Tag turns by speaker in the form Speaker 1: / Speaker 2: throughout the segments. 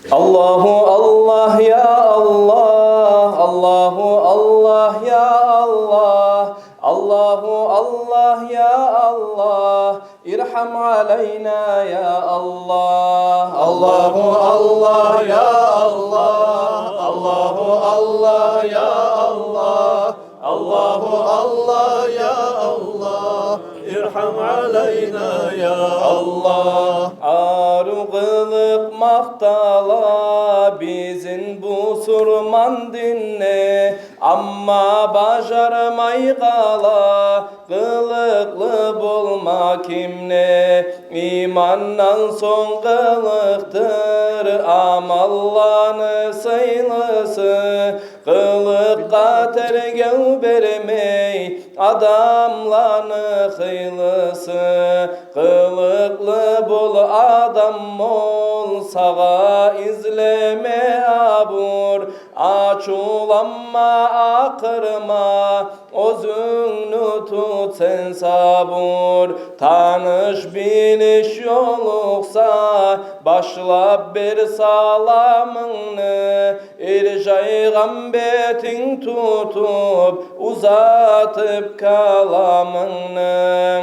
Speaker 1: Allahu Allah ya Allah, Allahu Allah ya Allah, Allahu Allah ya Allah, irham aleyna ya Allah.
Speaker 2: Allahu Allah ya Allah, Allahu Allah ya Allah, Allahu Allah ya Allah, irham aleyna ya Allah.
Speaker 1: Arı kılık maktala bizim bu surman dinle, amma başarmay kala kılıklı bulma kimne. İmandan son kılıktır amallanı sayılısı, kılıkka tergev vermey adamlanı hıylısı. Kılıklı bul adam ol, sağa izleme abur, açulanma akırma, özünü tut sen sabur. Tanış biliş yoluksa başla bir salamını, ircay gambetin tutup uzatıp kalamını.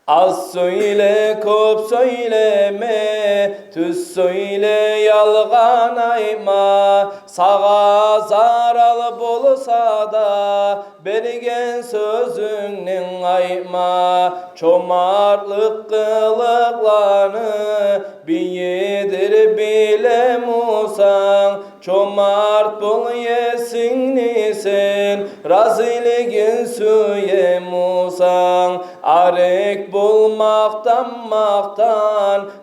Speaker 1: Az söyle kop söyleme, tüz söyle yalgan ayma, sağa zaral bulsa da bergen sözünün ayma. Çomarlık kılıklarını bir yedir bile Musan, çomart bul yesin nisin, raziliğin süye Musan. Arek bulmaktan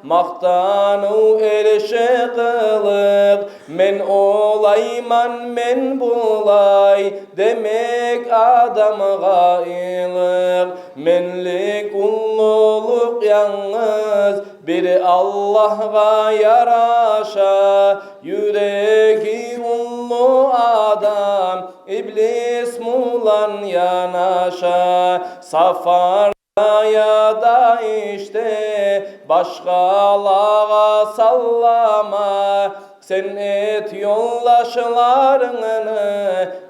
Speaker 1: maktanu erişe kılık, men olayman men bulay demek adam gaylık. Menlik ulluluk yalnız bir Allah'a yaraşa, yüreği ullu adam iblis mulan yanaşa. Safar ya da işte başkalara sallama, sen et yoldaşlarını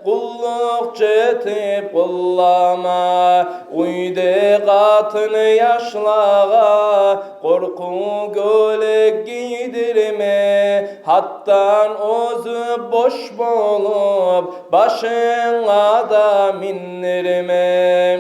Speaker 1: kulluk cetip kullama. Uyde katını yaşlağa korku gölek giydirme, hattan özü boş bulup başına da mindirme.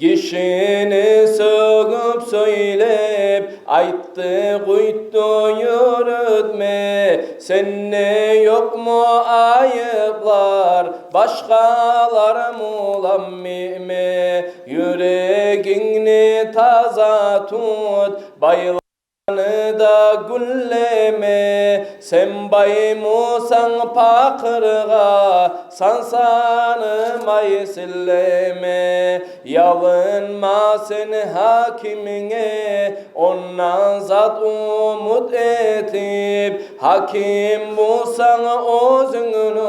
Speaker 1: Kişini sögüp söylep ayttı kuyttu yürütme. Sende yok mu ayıplar başkalar mulamime? Yüreğini taza tut, bayılanı da gülleme. Sen bay musan pakırga, sansanı may silleme. Yalınma sen hakimine, ondan zat umut etip, hakim bulsan özünü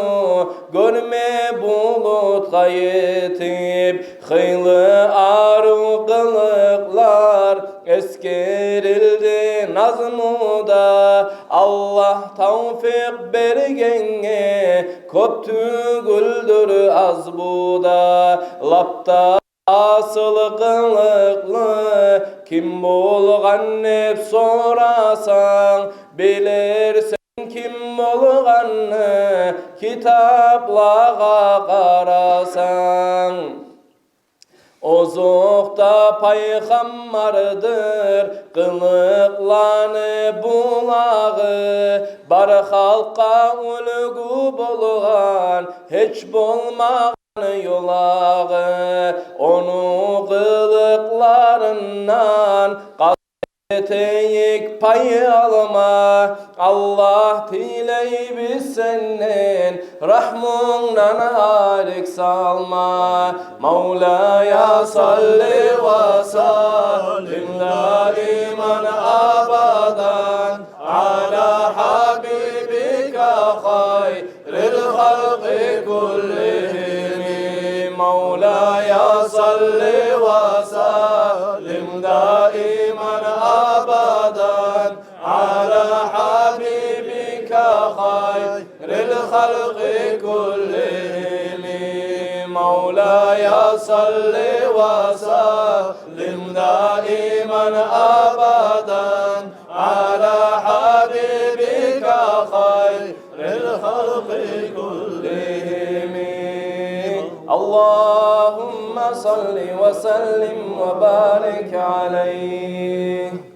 Speaker 1: görme bulut gayetip. Hıylı arı kılıklar eskerildi nazmuda, Allah tavfik bergenge köptü güldür az buda. Lapta asıl kılıklı kim bulgan hep sorasan, bilirsen kim bulganı kitaplara karasan. Ozukta paygambardır kılıklanı bulağı, bar halka ulgu bulgan hiç bulmağın yolağı. Onu kılıklarından teyik pay alma, Allah diley biz senden rahmundan harik salma. Mevlaya salli ve sallim daiman abadan ala habibika hayril halqi kullihim. Mevlaya salli ve sallim daiman abadan ala habibika بك خير الخلق كلهم مولاي صل وسلم دائما أبدا على حبيبك خير الخلق كلهم اللهم صل وسلم وبارك عليه